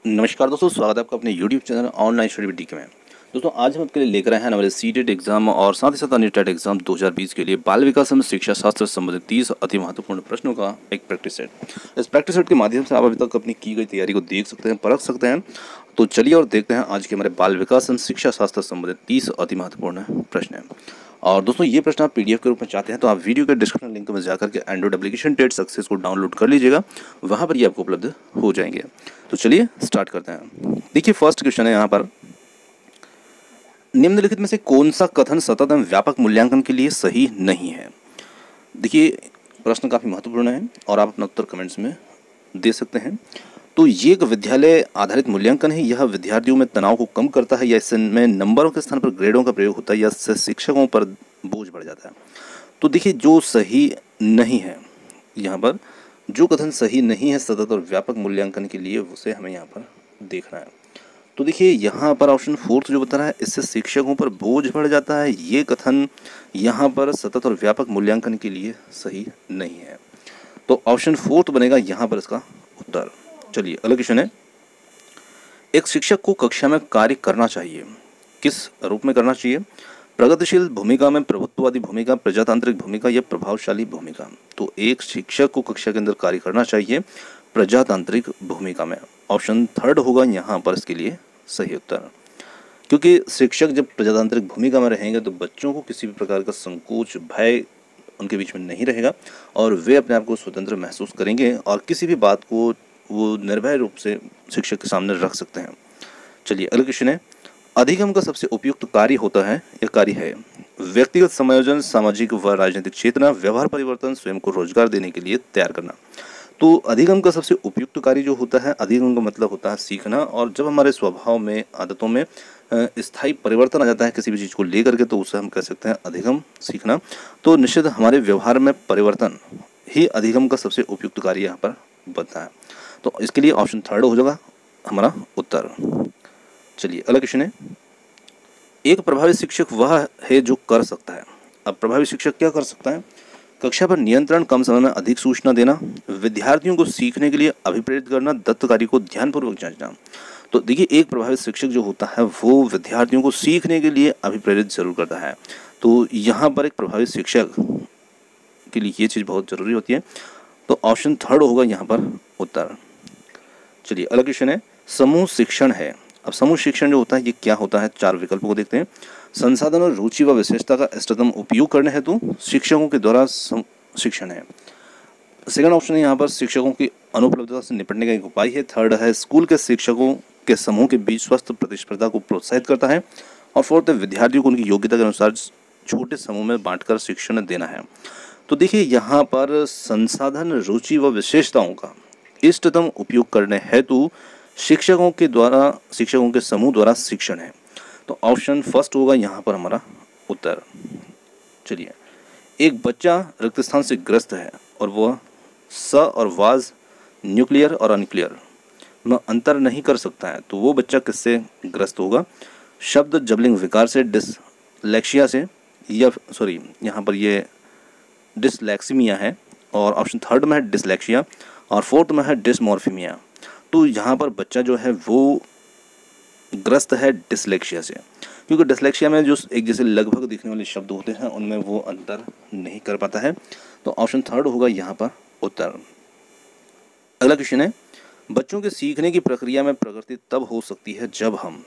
नमस्कार दोस्तों, स्वागत है आपका अपने YouTube channel online study with DK में। दोस्तों आज हम आपके लिए लेकर आए हैं हमारे सीटेट एग्जाम और साथ ही साथ अन्य टेट एग्जाम 2020 के लिए बाल विकास एवं शिक्षा शास्त्र से संबंधित 30 अति महत्वपूर्ण प्रश्नों का एक प्रैक्टिस सेट। इस प्रैक्टिस सेट के माध्यम से आप अभी तक अपनी की गई तैयारी को देख सकते हैं, परख सकते हैं। तो चलिए और देखते हैं आज के हमारे बाल विकास एवं शिक्षा शास्त्र से संबंधित 30 अति महत्वपूर्ण प्रश्न हैं। और दोस्तों ये प्रश्न आप PDF के रूप में चाहते हैं तो आप वीडियो के डिस्क्रिप्शन लिंक में जाकर के एंड्रॉइड एप्लीकेशन टेट सक्सेस को डाउनलोड कर लीजिएगा, वहाँ पर ये आपको उपलब्ध हो जाएंगे। तो चलिए स्टार्ट करते हैं। देखिए फर्स्ट क्वेश्चन है यहाँ पर, निम्नलिखित में से कौन सा कथन सतत एवं व्यापक मूल्यांकन के लिए सही नहीं है। देखिए प्रश्न काफ़ी महत्वपूर्ण है और आप अपना उत्तर कमेंट्स में दे सकते हैं। तो ये एक विद्यालय आधारित मूल्यांकन है, यह विद्यार्थियों में तनाव को कम करता है या इसमें नंबरों के स्थान पर ग्रेडों का प्रयोग होता है या इससे शिक्षकों पर बोझ बढ़ जाता है। तो देखिए जो सही नहीं है यहाँ पर, जो कथन सही नहीं है सतत और व्यापक मूल्यांकन के लिए, उसे हमें यहाँ पर देखना है। तो देखिए यहाँ पर ऑप्शन 4 जो बता रहा है इससे शिक्षकों पर बोझ बढ़ जाता है, ये कथन यहाँ पर सतत और व्यापक मूल्यांकन के लिए सही नहीं है। तो ऑप्शन 4 बनेगा यहाँ पर इसका उत्तर। चलिए अगला क्वेश्चन है, एक शिक्षक को कक्षा में कार्य करना चाहिए, किस रूप में करना चाहिए? प्रगतिशील भूमिका में, प्रभुत्ववादी भूमिका, प्रजातांत्रिक भूमिका या प्रभावशाली भूमिका। तो एक शिक्षक को कक्षा के अंदर कार्य करना चाहिए प्रजातांत्रिक भूमिका में। ऑप्शन 3 होगा यहाँ पर इसके लिए सही उत्तर, क्योंकि शिक्षक जब प्रजातांत्रिक भूमिका में रहेंगे तो बच्चों को किसी भी प्रकार का संकोच, भय उनके बीच में नहीं रहेगा और वे अपने आप को स्वतंत्र महसूस करेंगे और किसी भी बात को वो निर्भय रूप से शिक्षक के सामने रख सकते हैं। चलिए अगला क्वेश्चन है, अधिगम का सबसे उपयुक्त कार्य होता है या कार्य है? व्यक्तिगत समायोजन, सामाजिक व राजनीतिक चेतना, व्यवहार परिवर्तन, स्वयं को रोजगार देने के लिए तैयार करना। तो अधिगम का सबसे उपयुक्त कार्य जो होता है, अधिगम का मतलब होता है सीखना, और जब हमारे स्वभाव में, आदतों में स्थायी परिवर्तन आ जाता है किसी भी चीज़ को लेकर के, तो उसे हम कह सकते हैं अधिगम, सीखना। तो निश्चित हमारे व्यवहार में परिवर्तन ही अधिगम का सबसे उपयुक्त कार्य यहाँ पर बनता है। तो इसके लिए ऑप्शन 3 हो जाएगा हमारा उत्तर। चलिए अगला क्वेश्चन है, एक प्रभावी शिक्षक वह है जो कर सकता है। अब प्रभावी शिक्षक क्या कर सकता है? कक्षा पर नियंत्रण, कम समय में अधिक सूचना देना, विद्यार्थियों को सीखने के लिए अभिप्रेरित करना, दत्त कार्य को ध्यानपूर्वक जांचना। तो देखिए एक प्रभावी शिक्षक जो होता है वो विद्यार्थियों को सीखने के लिए अभिप्रेरित जरूर करता है। तो यहाँ पर एक प्रभावी शिक्षक के लिए ये चीज़ बहुत ज़रूरी होती है। तो ऑप्शन 3 होगा यहाँ पर उत्तर। चलिए अगला क्वेश्चन है, समूह शिक्षण है। अब समूह शिक्षण जो होता है ये क्या होता है? 4 विकल्पों को देखते हैं। संसाधन और रुचि व विशेषता का इष्टतम उपयोग करने हेतु शिक्षकों के द्वारा शिक्षण है। सेकंड ऑप्शन है यहाँ पर शिक्षकों की अनुपलब्धता से निपटने का एक उपाय है। 3 है स्कूल के शिक्षकों के समूह के बीच स्वस्थ प्रतिस्पर्धा को प्रोत्साहित करता है। और 4 है विद्यार्थियों को उनकी योग्यता के अनुसार छोटे समूह में बांटकर शिक्षण देना है। तो देखिए यहाँ पर संसाधन, रुचि व विशेषताओं का इष्टतम उपयोग करने हेतु शिक्षकों के समूह द्वारा शिक्षण है। तो ऑप्शन 1 होगा यहाँ पर हमारा उत्तर। चलिए, एक बच्चा रिक्त स्थान से ग्रस्त है और वह स और वाज, न्यूक्लियर और अनक्लियर में अंतर नहीं कर सकता है, तो वो बच्चा किससे ग्रस्त होगा? शब्द जबलिंग विकार से, डिसलेक्सिया से, या सॉरी यहाँ पर ये डिसलेक्सीमिया है, और ऑप्शन 3 में है डिसलेक्सिया और 4 में है डिसमॉर्फिमिया। तो यहाँ पर बच्चा जो है वो ग्रस्त है डिसलेक्सिया से, क्योंकि डिसलेक्सिया में जो एक जैसे लगभग दिखने वाले शब्द होते हैं उनमें वो अंतर नहीं कर पाता है। तो ऑप्शन 3 होगा यहाँ पर उत्तर। अगला क्वेश्चन है, बच्चों के सीखने की प्रक्रिया में प्रगति तब हो सकती है जब हम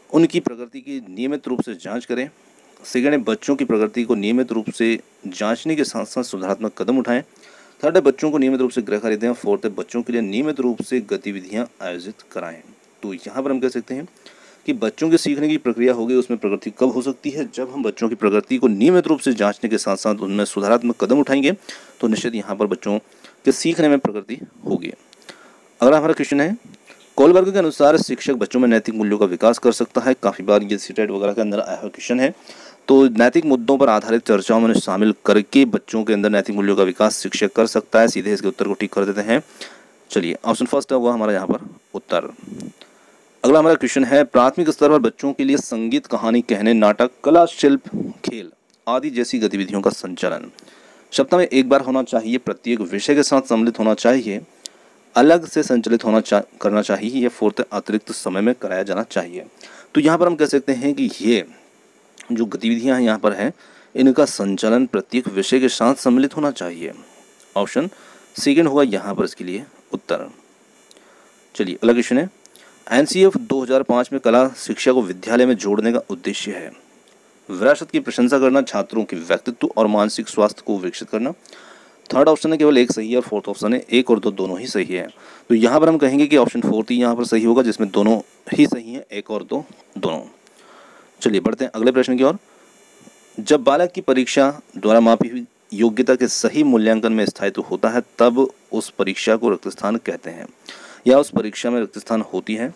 उनकी प्रगति की नियमित रूप से जांच करें। सेकंड है बच्चों की प्रगति को नियमित रूप से जांचने के साथ साथ सुधारात्मक कदम उठाएं। 3 है बच्चों को नियमित रूप से गृह कार्य दें। 4 है बच्चों के लिए नियमित रूप से गतिविधियां आयोजित कराएं। तो यहाँ पर हम कह सकते हैं कि बच्चों के सीखने की प्रक्रिया होगी, उसमें प्रगति कब हो सकती है? जब हम बच्चों की प्रगति को नियमित रूप से जांचने के साथ साथ उनमें सुधारात्मक कदम उठाएंगे, तो निश्चित यहाँ पर बच्चों के सीखने में प्रगति होगी। अगला हमारा क्वेश्चन है, कोलबर्ग के अनुसार शिक्षक बच्चों में नैतिक मूल्यों का विकास कर सकता है। काफ़ी बार ये सीटेट वगैरह के अंदर आया हुआ क्वेश्चन है। तो नैतिक मुद्दों पर आधारित चर्चाओं में शामिल करके बच्चों के अंदर नैतिक मूल्यों का विकास शिक्षक कर सकता है। सीधे इसके उत्तर को ठीक कर देते हैं। चलिए ऑप्शन 1 हुआ हमारा यहाँ पर उत्तर। अगला हमारा क्वेश्चन है, प्राथमिक स्तर पर बच्चों के लिए संगीत, कहानी कहने, नाटक, कला, शिल्प, खेल आदि जैसी गतिविधियों का संचालन सप्ताह में 1 बार होना चाहिए। प्रत्येक विषय के साथ सम्मिलित होना चाहिए। अलग से संचालित करना चाहिए या फोर्थ अतिरिक्त समय में कराया जाना चाहिए। तो यहाँ पर हम कह सकते हैं कि ये जो गतिविधियाँ यहाँ पर हैं इनका संचालन प्रत्येक विषय के साथ सम्मिलित होना चाहिए। ऑप्शन सेकंड होगा यहाँ पर इसके लिए उत्तर। चलिए अगला क्वेश्चन है, एनसीएफ 2005 में कला शिक्षा को विद्यालय में जोड़ने का उद्देश्य है विरासत की प्रशंसा करना, छात्रों के व्यक्तित्व और मानसिक स्वास्थ्य को विकसित करना। थर्ड ऑप्शन है केवल एक सही है और फोर्थ ऑप्शन है एक और दो दोनों ही सही है। तो यहाँ पर हम कहेंगे कि ऑप्शन फोर्थ ही यहाँ पर सही होगा, जिसमें दोनों ही सही है, एक और दो दोनों। चलिए बढ़ते हैं अगले प्रश्न की ओर। जब बालक की परीक्षा द्वारा मापी हुई योग्यता के सही मूल्यांकन में स्थायित्व होता है तब उस परीक्षा को रिक्त स्थान कहते हैं या उस परीक्षा में रिक्त स्थान होती है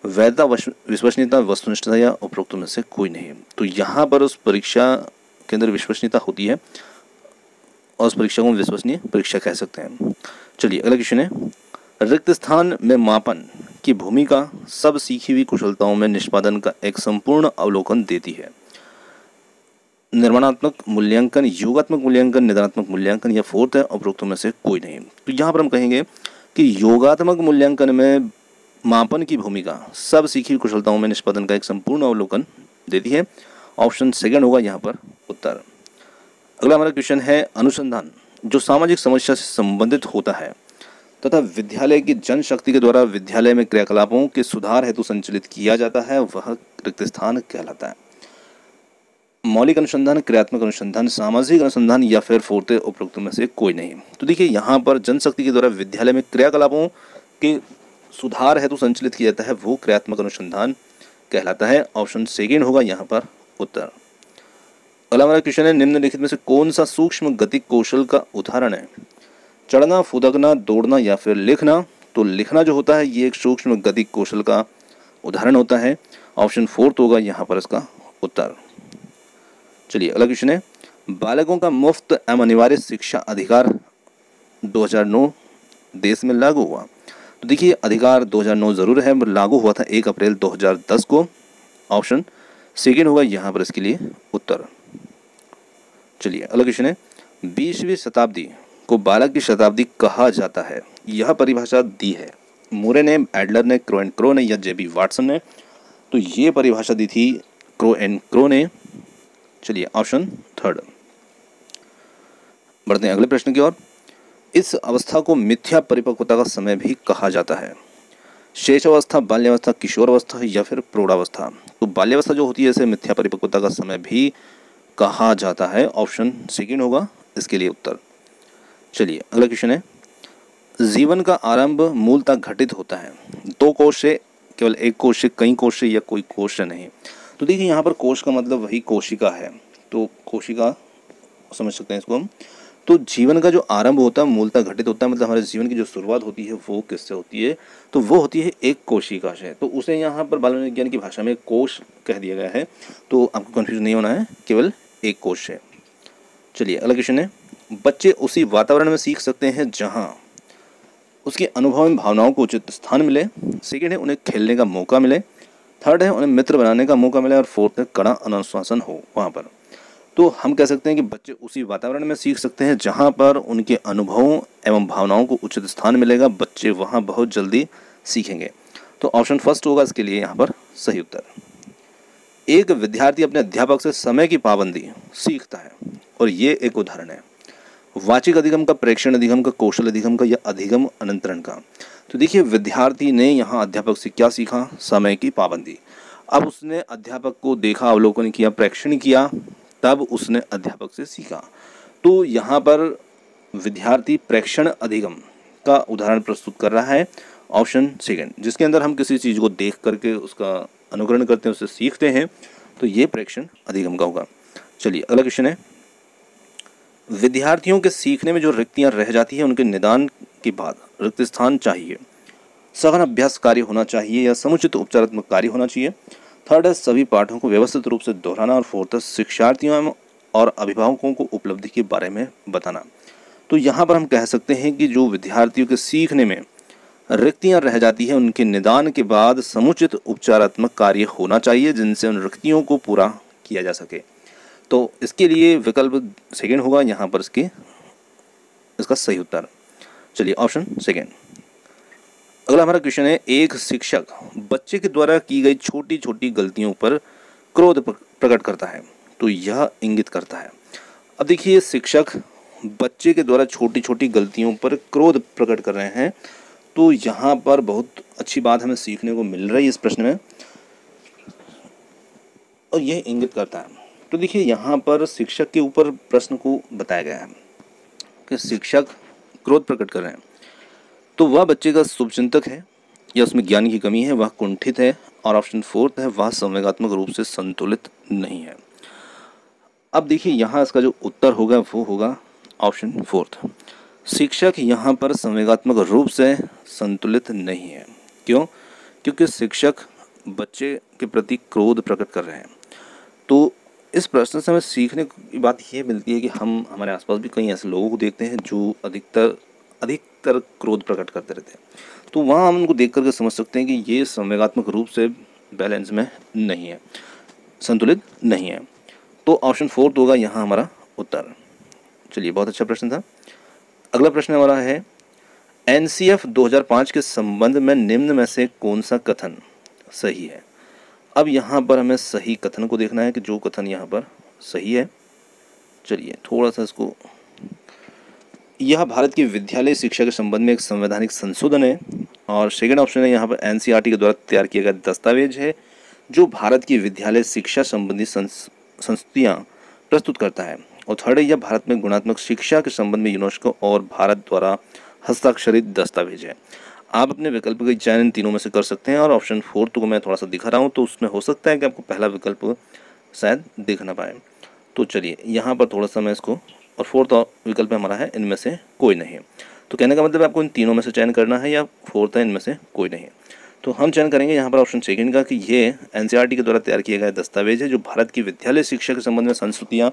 वैधता, विश्वसनीयता, वस्तुनिष्ठता या उपरोक्त में से कोई नहीं। तो यहाँ पर उस परीक्षा के अंदर विश्वसनीयता होती है और उस परीक्षा को विश्वसनीय परीक्षा कह सकते हैं। चलिए अगला क्वेश्चन है, रिक्त स्थान में मापन की भूमिका सब सीखी हुई कुशलताओं में निष्पादन का एक संपूर्ण अवलोकन देती है। निर्माणात्मक मूल्यांकन, योगात्मक मूल्यांकन, निदानात्मक मूल्यांकन या फोर्थ है उपरोक्त में से कोई नहीं। तो यहाँ पर हम कहेंगे कि योगात्मक मूल्यांकन में मापन की भूमिका सब सीखी हुई कुशलताओं में निष्पादन का एक संपूर्ण अवलोकन देती है। ऑप्शन सेकंड होगा यहाँ पर उत्तर। अगला हमारा क्वेश्चन है, अनुसंधान जो सामाजिक समस्या से संबंधित होता है तथा विद्यालय की जनशक्ति के द्वारा विद्यालय में क्रियाकलापों के सुधार हेतु संचालित किया जाता है वह रिक्त स्थान कहलाता है। मौलिक अनुसंधान, क्रियात्मक अनुसंधान, सामाजिक अनुसंधान या फिर फोर्थ उपरोक्त में से कोई नहीं। तो देखिए यहाँ पर जनशक्ति के द्वारा विद्यालय में क्रियाकलापों के सुधार हेतु संचालित किया जाता है वो क्रियात्मक अनुसंधान कहलाता है। ऑप्शन सेकंड होगा यहाँ पर उत्तर। अगला हमारा क्वेश्चन है, निम्नलिखित में से कौन सा सूक्ष्म गति कौशल का उदाहरण है? चढ़ना, फुदकना, दौड़ना या फिर लिखना। तो लिखना जो होता है ये एक सूक्ष्म गति कौशल का उदाहरण होता है। ऑप्शन फोर्थ होगा यहाँ पर इसका उत्तर। चलिए अगला क्वेश्चन है, बालकों का मुफ्त एवं अनिवार्य शिक्षा अधिकार 2009 देश में लागू हुआ। तो देखिए अधिकार 2009 जरूर है, लागू हुआ था 1 अप्रैल 2010 को। ऑप्शन सेकेंड होगा यहाँ पर इसके लिए उत्तर। चलिए अगला क्वेश्चन है, 20वीं शताब्दी को बालक की शताब्दी कहा जाता है। यह परिभाषा दी है मूरे ने, एडलर ने, क्रो एंड क्रो ने या जेबी वाटसन ने। तो ये परिभाषा दी थी क्रो एंड क्रो ने। चलिए ऑप्शन थर्ड। बढ़ते हैं अगले प्रश्न की ओर। इस अवस्था को मिथ्या परिपक्वता का समय भी कहा जाता है। शेष अवस्था, बाल्यावस्था, किशोर अवस्था या फिर प्रौढ़ावस्था। तो बाल्यावस्था जो होती है इसे मिथ्या परिपक्वता का समय भी कहा जाता है। ऑप्शन सेकंड होगा इसके लिए उत्तर। चलिए अगला क्वेश्चन है, जीवन का आरंभ मूलतः घटित होता है 2 कोश से, केवल एक कोश से, कई कोश से या कोई कोश से नहीं। तो देखिए यहाँ पर कोश का मतलब वही कोशिका है, तो कोशिका समझ सकते हैं इसको हम। तो जीवन का जो आरंभ होता है मूलतः घटित होता है, मतलब हमारे जीवन की जो शुरुआत होती है वो किससे होती है? तो वो होती है एक कोशिका से। तो उसे यहाँ पर बाल विज्ञान की भाषा में कोश कह दिया गया है। तो आपको कंफ्यूज नहीं होना है, केवल एक कोश है। चलिए अगला क्वेश्चन है, बच्चे उसी वातावरण में सीख सकते हैं जहाँ उसके अनुभव में भावनाओं को उचित स्थान मिले। सेकेंड है उन्हें खेलने का मौका मिले। थर्ड है उन्हें मित्र बनाने का मौका मिले और फोर्थ है कड़ा अनुशासन हो वहाँ पर। तो हम कह सकते हैं कि बच्चे उसी वातावरण में सीख सकते हैं जहाँ पर उनके अनुभवों एवं भावनाओं को उचित स्थान मिलेगा, बच्चे वहाँ बहुत जल्दी सीखेंगे। तो ऑप्शन फर्स्ट होगा इसके लिए यहाँ पर सही उत्तर। एक विद्यार्थी अपने अध्यापक से समय की पाबंदी सीखता है और ये एक उदाहरण है वाचिक अधिगम का, प्रेक्षण अधिगम का, कौशल अधिगम का या अधिगम अनंतरण का। तो देखिए विद्यार्थी ने यहाँ अध्यापक से क्या सीखा? समय की पाबंदी। अब उसने अध्यापक को देखा, अवलोकन किया, प्रेक्षण किया, तब उसने अध्यापक से सीखा। तो यहाँ पर विद्यार्थी प्रेक्षण अधिगम का उदाहरण प्रस्तुत कर रहा है। ऑप्शन सेकंड, जिसके अंदर हम किसी चीज़ को देख करके उसका अनुकरण करते हैं, उससे सीखते हैं, तो ये प्रेक्षण अधिगम का होगा। चलिए अगला क्वेश्चन है, विद्यार्थियों के सीखने में जो रिक्तियां रह जाती हैं उनके निदान के बाद रिक्त स्थान चाहिए। सघन अभ्यास कार्य होना चाहिए या समुचित उपचारात्मक कार्य होना चाहिए। थर्ड है सभी पाठों को व्यवस्थित रूप से दोहराना और फोर्थ है शिक्षार्थियों और अभिभावकों को उपलब्धि के बारे में बताना। तो यहाँ पर हम कह सकते हैं कि जो विद्यार्थियों के सीखने में रिक्तियां रह जाती हैं उनके निदान के बाद समुचित उपचारात्मक कार्य होना चाहिए जिनसे उन रिक्तियों को पूरा किया जा सके। तो इसके लिए विकल्प सेकंड होगा यहाँ पर इसका सही उत्तर। चलिए ऑप्शन सेकंड। अगला हमारा क्वेश्चन है, एक शिक्षक बच्चे के द्वारा की गई छोटी छोटी गलतियों पर क्रोध प्रकट करता है तो यह इंगित करता है। अब देखिए, शिक्षक बच्चे के द्वारा छोटी छोटी गलतियों पर क्रोध प्रकट कर रहे हैं तो यहाँ पर बहुत अच्छी बात हमें सीखने को मिल रही है इस प्रश्न में, और यह इंगित करता है। तो देखिए, यहाँ पर शिक्षक के ऊपर प्रश्न को बताया गया है कि शिक्षक क्रोध प्रकट कर रहे हैं तो वह बच्चे का शुभचिंतक है या उसमें ज्ञान की कमी है, वह कुंठित है, और ऑप्शन 4 है वह संवेगात्मक रूप से संतुलित नहीं है। अब देखिए, यहाँ इसका जो उत्तर होगा वो होगा ऑप्शन 4। शिक्षक यहाँ पर संवेगात्मक रूप से संतुलित नहीं है। क्यों? क्योंकि शिक्षक बच्चे के प्रति क्रोध प्रकट कर रहे हैं। तो इस प्रश्न से हमें सीखने की बात ये मिलती है कि हम हमारे आसपास भी कई ऐसे लोगों को देखते हैं जो अधिकतर क्रोध प्रकट करते रहते हैं, तो वहाँ हम उनको देख करके समझ सकते हैं कि ये संवेगात्मक रूप से बैलेंस में नहीं है, संतुलित नहीं है। तो ऑप्शन 4 होगा यहाँ हमारा उत्तर। चलिए, बहुत अच्छा प्रश्न था। अगला प्रश्न हमारा है, NCF 2005 के संबंध में निम्न में से कौन सा कथन सही है। अब यहाँ पर हमें सही कथन को देखना है कि जो कथन यहाँ पर सही है। चलिए थोड़ा सा इसको, यह भारत की विद्यालय शिक्षा के संबंध में एक संवैधानिक संशोधन है, और सेकंड ऑप्शन है यहाँ पर NCERT के द्वारा तैयार किया गया दस्तावेज है जो भारत की विद्यालय शिक्षा संबंधी संस्तुतियाँ प्रस्तुत करता है, और थर्ड है यह भारत में गुणात्मक शिक्षा के संबंध में यूनेस्को और भारत द्वारा हस्ताक्षरित दस्तावेज है। आप अपने विकल्प का चयन इन तीनों में से कर सकते हैं, और ऑप्शन 4 को मैं थोड़ा सा दिखा रहा हूँ तो उसमें हो सकता है कि आपको पहला विकल्प शायद दिख ना पाए। तो चलिए, यहाँ पर थोड़ा सा मैं इसको, और 4th विकल्प हमारा है इनमें से कोई नहीं है। तो कहने का मतलब आपको इन तीनों में से चयन करना है, या 4th है इनमें से कोई नहीं है। तो हम चयन करेंगे यहाँ पर ऑप्शन 2 का कि ये NCERT के द्वारा तैयार किया गया दस्तावेज है जो भारत की विद्यालय शिक्षा के संबंध में संस्तुतियाँ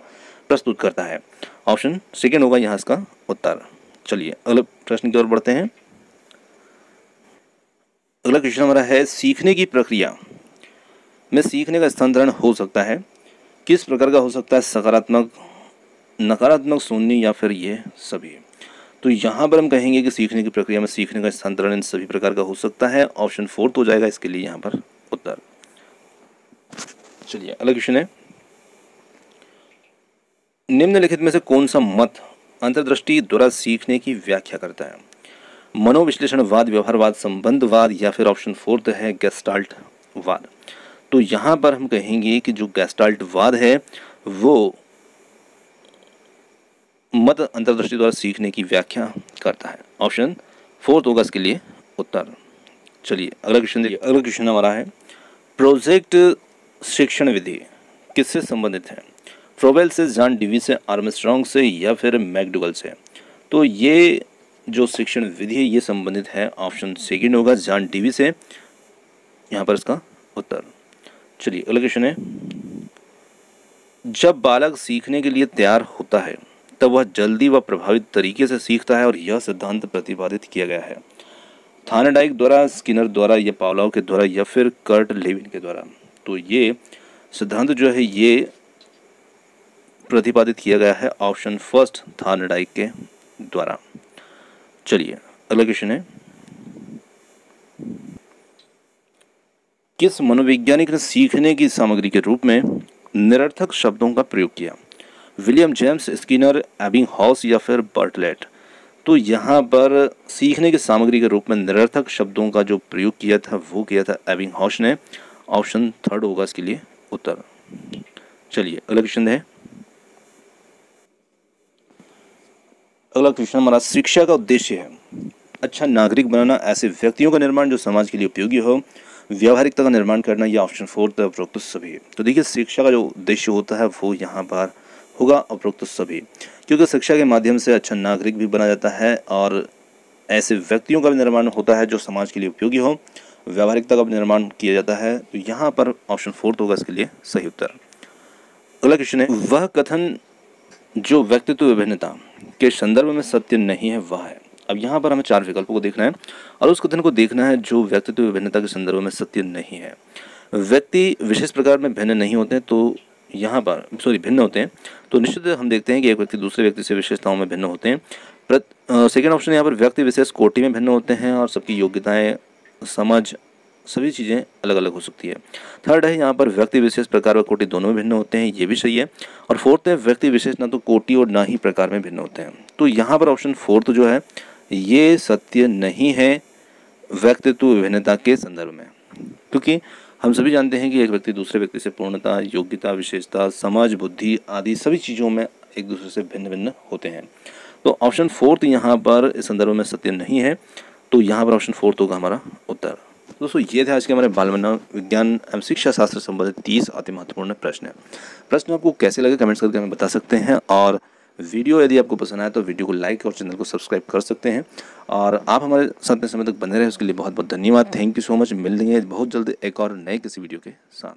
प्रस्तुत करता है। ऑप्शन 2 होगा यहाँ इसका उत्तर। चलिए अगले प्रश्न की ओर बढ़ते हैं। अगला क्वेश्चन हमारा है, सीखने की प्रक्रिया में सीखने का स्थानांतरण हो सकता है, किस प्रकार का हो सकता है, सकारात्मक, नकारात्मक, शून्य, या फिर ये सभी। तो यहाँ पर हम कहेंगे कि सीखने की प्रक्रिया में सीखने का स्थानांतरण इन सभी प्रकार का हो सकता है। ऑप्शन 4 हो जाएगा इसके लिए यहाँ पर उत्तर। चलिए अगला क्वेश्चन है, निम्नलिखित में से कौन सा मत अंतर्दृष्टि द्वारा सीखने की व्याख्या करता है, मनोविश्लेषणवाद, व्यवहारवाद, संबंधवाद, या फिर ऑप्शन 4 है गेस्टाल्टवाद। तो यहाँ पर हम कहेंगे कि जो गेस्टाल्टवाद है वो मत अंतर्दृष्टि द्वारा सीखने की व्याख्या करता है। ऑप्शन 4 होगा इसके लिए उत्तर। चलिए अगला क्वेश्चन देखिए। अगला क्वेश्चन हमारा है, प्रोजेक्ट शिक्षण विधि किससे संबंधित है, फ्रोबेल से, जॉन डीवी से, आर्मस्ट्रॉन्ग से, या फिर मैकडूगल से। तो ये जो शिक्षण विधि है ये संबंधित है, ऑप्शन 2 होगा जॉन डीवी से, यहाँ पर इसका उत्तर। चलिए अगला क्वेश्चन है, जब बालक सीखने के लिए तैयार होता है तब वह जल्दी व प्रभावित तरीके से सीखता है, और यह सिद्धांत प्रतिपादित किया गया है थार्नडाइक द्वारा, स्किनर द्वारा, या पावलोव के द्वारा, या फिर कर्ट लेविन के द्वारा। तो ये सिद्धांत जो है ये प्रतिपादित किया गया है ऑप्शन 1 थार्नडाइक के द्वारा। चलिए अगला क्वेश्चन है, किस मनोवैज्ञानिक ने सीखने की सामग्री के रूप में निरर्थक शब्दों का प्रयोग किया, विलियम जेम्स, स्किनर, एबिंगहॉस, या फिर बर्टलेट। तो यहाँ पर सीखने की सामग्री के रूप में निरर्थक शब्दों का जो प्रयोग किया था वो किया था एबिंगहॉस ने। ऑप्शन 3 होगा इसके लिए उत्तर। चलिए अगला क्वेश्चन है, अगला क्वेश्चन हमारा, शिक्षा का उद्देश्य है अच्छा नागरिक बनाना, ऐसे व्यक्तियों का निर्माण जो समाज के लिए उपयोगी हो, व्यावहारिकता का निर्माण करना, या ऑप्शन 4 उपरोक्त सभी। तो देखिए, शिक्षा का जो उद्देश्य होता है वो यहाँ पर होगा उपरोक्त सभी, क्योंकि शिक्षा के माध्यम से अच्छा नागरिक भी बना जाता है और ऐसे व्यक्तियों का भी निर्माण होता है जो समाज के लिए उपयोगी हो, व्यावहारिकता का भी निर्माण किया जाता है। तो यहाँ पर ऑप्शन 4 होगा इसके लिए सही उत्तर। अगला क्वेश्चन है, वह कथन जो व्यक्तित्व विभिन्नता के संदर्भ में सत्य नहीं है वह है। अब यहाँ पर हमें 4 विकल्पों को देखना है और उस कथन को देखना है जो व्यक्तित्व विभिन्नता के संदर्भ में सत्य नहीं है। व्यक्ति विशेष प्रकार में भिन्न नहीं होते, तो यहाँ पर भिन्न होते हैं, तो निश्चित हम देखते हैं कि एक व्यक्ति दूसरे व्यक्ति से विशेषताओं में भिन्न होते हैं। सेकेंड ऑप्शन यहाँ पर व्यक्ति विशेष कोटि में भिन्न होते हैं और सबकी योग्यताएं, समझ, सभी चीज़ें अलग अलग हो सकती है। थर्ड है यहाँ पर व्यक्ति विशेष प्रकार व कोटि दोनों में भिन्न होते हैं, ये भी सही है। और फोर्थ है व्यक्ति विशेष ना तो कोटि और ना ही प्रकार में भिन्न होते हैं। तो यहाँ पर ऑप्शन फोर्थ जो है ये सत्य नहीं है व्यक्तित्व विभिन्नता के संदर्भ में, क्योंकि हम सभी जानते हैं कि एक व्यक्ति दूसरे व्यक्ति से पूर्णता, योग्यता, विशेषता, समझ, बुद्धि आदि सभी चीज़ों में एक दूसरे से भिन्न भिन्न होते हैं। तो ऑप्शन फोर्थ यहाँ पर इस संदर्भ में सत्य नहीं है, तो यहाँ पर ऑप्शन फोर्थ होगा हमारा उत्तर। दोस्तों ये थे आज के हमारे बाल विज्ञान एवं शिक्षा शास्त्र संबंधित 30 अति महत्वपूर्ण प्रश्न आपको कैसे लगे कमेंट्स करके हमें बता सकते हैं। और वीडियो यदि आपको पसंद आए तो वीडियो को लाइक और चैनल को सब्सक्राइब कर सकते हैं। और आप हमारे साथ इतने समय तक बने रहे उसके लिए बहुत बहुत धन्यवाद। Thank you so much. मिल लेंगे बहुत जल्द एक और नए किसी वीडियो के साथ।